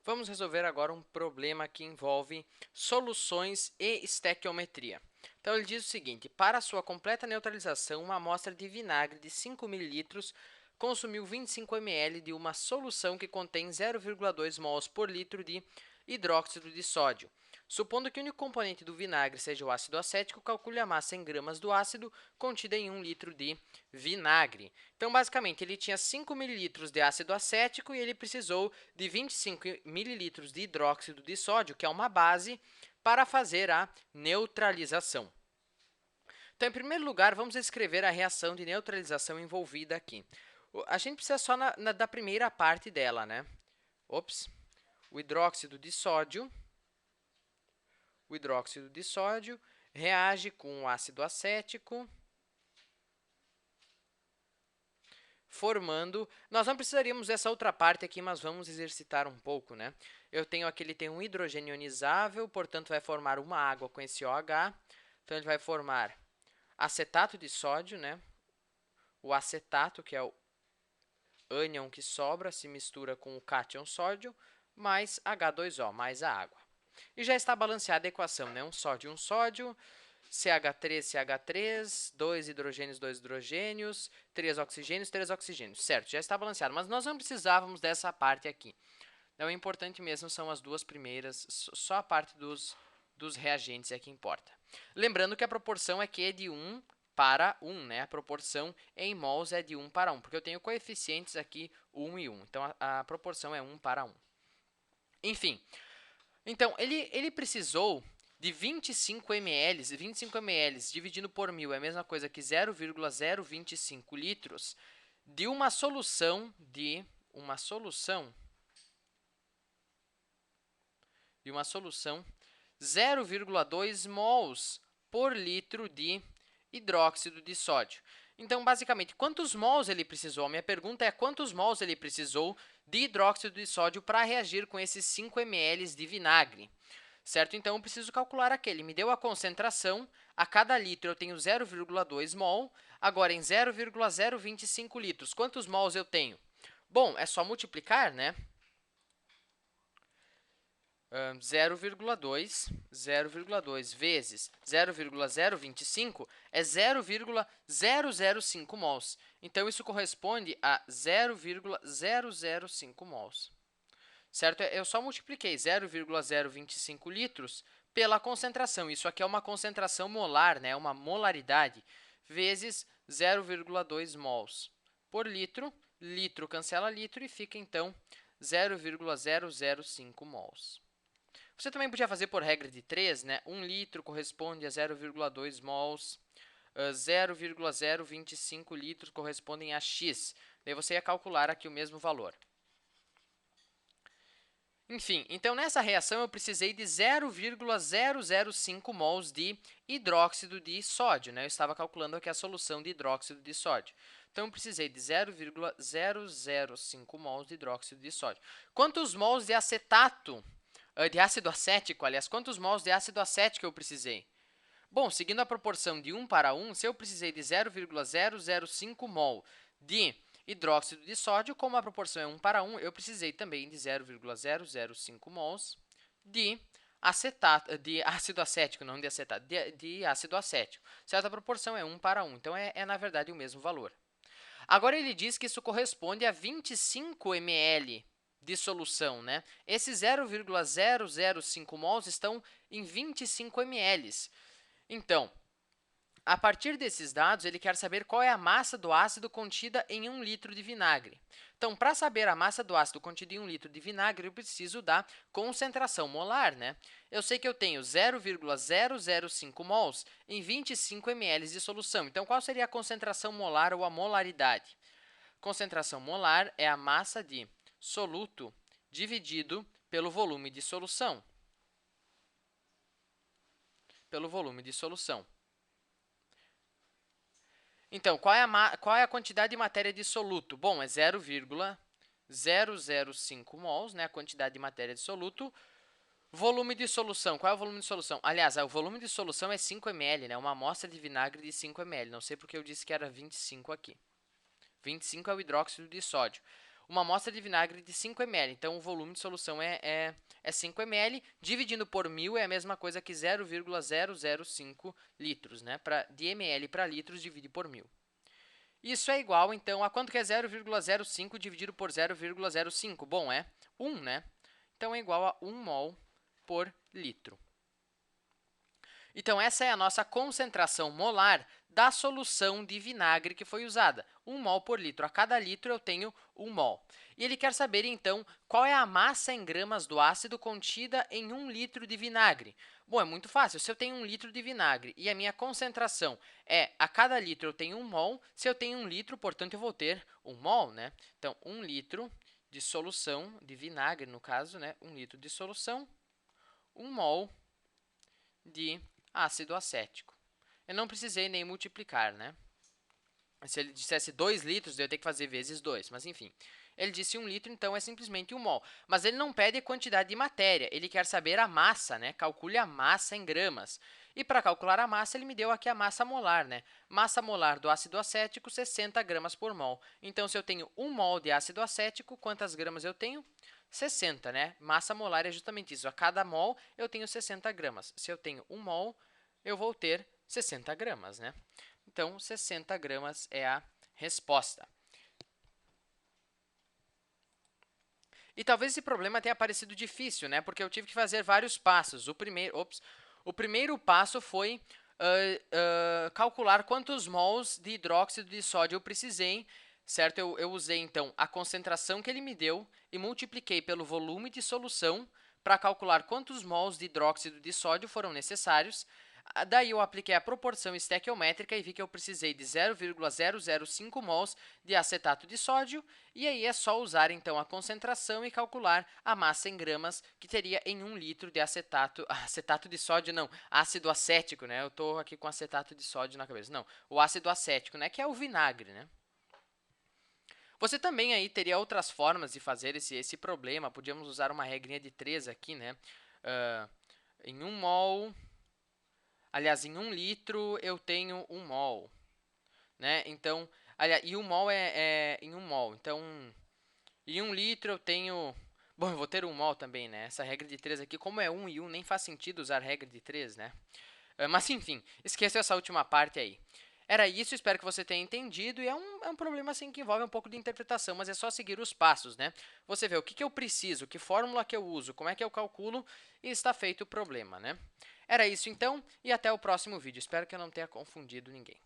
Vamos resolver agora um problema que envolve soluções e estequiometria. Então, ele diz o seguinte: para sua completa neutralização, uma amostra de vinagre de 5 ml consumiu 25 ml de uma solução que contém 0,2 mols por litro de hidróxido de sódio. Supondo que o único componente do vinagre seja o ácido acético, calcule a massa em gramas do ácido contida em 1 litro de vinagre. Então, basicamente, ele tinha 5 ml de ácido acético e ele precisou de 25 ml de hidróxido de sódio, que é uma base, para fazer a neutralização. Então, em primeiro lugar, vamos escrever a reação de neutralização envolvida aqui. A gente precisa só da primeira parte dela, né? Ops. O hidróxido de sódio reage com o ácido acético, formando... Nós não precisaríamos dessa outra parte aqui, mas vamos exercitar um pouco, né? Eu tenho aqui, ele tem um hidrogênio ionizável, portanto, vai formar uma água com esse OH. Então, ele vai formar acetato de sódio, né? O acetato, que é o ânion que sobra, se mistura com o cátion sódio, mais H2O, mais a água. E já está balanceada a equação, né? Um sódio, CH3, CH3, 2 hidrogênios, 3 oxigênios, certo, já está balanceado, mas nós não precisávamos dessa parte aqui. Então, o importante mesmo são as duas primeiras, só a parte dos reagentes é que importa. Lembrando que a proporção aqui é de 1 para 1, né? A proporção em mols é de 1 para 1, porque eu tenho coeficientes aqui 1 e 1, então a proporção é 1 para 1. Enfim, então, ele precisou de 25 ml, 25 ml dividido por 1.000 é a mesma coisa que 0,025 litros de uma solução 0,2 mols por litro de hidróxido de sódio. Então, basicamente, quantos mols ele precisou? A minha pergunta é quantos mols ele precisou de hidróxido de sódio para reagir com esses 5 ml de vinagre. Certo? Então, eu preciso calcular aqui. Ele me deu a concentração. A cada litro eu tenho 0,2 mol. Agora, em 0,025 litros, quantos mols eu tenho? Bom, é só multiplicar, né? 0,2 vezes 0,025 é 0,005 mols. Então, isso corresponde a 0,005 mols. Certo? Eu só multipliquei 0,025 litros pela concentração. Isso aqui é uma concentração molar, né? Uma molaridade, vezes 0,2 mols por litro. Litro cancela litro e fica, então, 0,005 mols. Você também podia fazer por regra de 3, né? 1 litro corresponde a 0,2 mols, 0,025 litros correspondem a x. Daí você ia calcular aqui o mesmo valor. Enfim, então nessa reação eu precisei de 0,005 mols de hidróxido de sódio, né? Eu estava calculando aqui a solução de hidróxido de sódio. Então, eu precisei de 0,005 mols de hidróxido de sódio. Quantos mols de acetato, de ácido acético, aliás, quantos mols de ácido acético eu precisei? Bom, seguindo a proporção de 1 para 1, se eu precisei de 0,005 mol de hidróxido de sódio, como a proporção é 1 para 1, eu precisei também de 0,005 mols de ácido acético, não de acetato, de ácido acético. Certo? A proporção é 1 para 1, então é na verdade o mesmo valor. Agora, ele diz que isso corresponde a 25 ml de solução, né? Esses 0,005 mols estão em 25 ml. Então, a partir desses dados, ele quer saber qual é a massa do ácido contida em 1 litro de vinagre. Então, para saber a massa do ácido contida em 1 litro de vinagre, eu preciso da concentração molar, né? Eu sei que eu tenho 0,005 mols em 25 ml de solução. Então, qual seria a concentração molar ou a molaridade? Concentração molar é a massa de soluto dividido pelo volume de solução. Então, qual é a quantidade de matéria de soluto? Bom, é 0,005 mols, né, a quantidade de matéria de soluto. Volume de solução. Qual é o volume de solução? Aliás, o volume de solução é 5 ml, né, uma amostra de vinagre de 5 ml. Não sei porque eu disse que era 25 aqui. 25 é o hidróxido de sódio. uma amostra de vinagre de 5 ml. Então, o volume de solução é 5 ml. Dividindo por 1.000 é a mesma coisa que 0,005 litros, né? De ml para litros, divide por 1.000. Isso é igual, então, a quanto que é 0,05 dividido por 0,05? Bom, é 1, né? Então, é igual a 1 mol por litro. Então, essa é a nossa concentração molar da solução de vinagre que foi usada, 1 mol por litro. A cada litro eu tenho 1 mol. E ele quer saber, então, qual é a massa em gramas do ácido contida em 1 litro de vinagre. Bom, é muito fácil. Se eu tenho 1 litro de vinagre e a minha concentração é, a cada litro eu tenho 1 mol, se eu tenho 1 litro, portanto, eu vou ter 1 mol, né? Então, 1 litro de solução, de vinagre, no caso, né? 1 litro de solução, 1 mol de ácido acético. Eu não precisei nem multiplicar, né? Se ele dissesse 2 litros, eu ia ter que fazer vezes 2, mas enfim. Ele disse 1 litro, então é simplesmente 1 mol. Mas ele não pede quantidade de matéria, ele quer saber a massa, né? Calcule a massa em gramas. E para calcular a massa, ele me deu aqui a massa molar, né? Massa molar do ácido acético, 60 gramas por mol. Então, se eu tenho 1 mol de ácido acético, quantas gramas eu tenho? 60, né? Massa molar é justamente isso. A cada mol, eu tenho 60 gramas. Se eu tenho 1 mol, eu vou ter 60 gramas, né? Então, 60 gramas é a resposta. E talvez esse problema tenha parecido difícil, né? Porque eu tive que fazer vários passos. O primeiro passo foi calcular quantos mols de hidróxido de sódio eu precisei, certo? Eu usei, então, a concentração que ele me deu e multipliquei pelo volume de solução para calcular quantos mols de hidróxido de sódio foram necessários. Daí eu apliquei a proporção estequiométrica e vi que eu precisei de 0,005 mols de acetato de sódio, e aí é só usar então a concentração e calcular a massa em gramas que teria em 1 litro de acetato de sódio, não, ácido acético, né? Eu estou aqui com acetato de sódio na cabeça. Não, o ácido acético, né, que é o vinagre, né? Você também aí teria outras formas de fazer esse problema. Podíamos usar uma regrinha de 3 aqui, né? Em 1 mol... Aliás, em 1 litro eu tenho 1 mol, né? Então, aliás, e 1 mol é em 1 mol. Então, em 1 litro eu tenho... Bom, eu vou ter 1 mol também, né? Essa regra de 3 aqui, como é 1 e 1, nem faz sentido usar regra de 3, né? Mas, enfim, esqueça essa última parte aí. Era isso, espero que você tenha entendido. E é um problema assim que envolve um pouco de interpretação, mas é só seguir os passos, né? Você vê o que eu preciso, que fórmula que eu uso, como é que eu calculo, e está feito o problema, né? Era isso então, e até o próximo vídeo. Espero que eu não tenha confundido ninguém.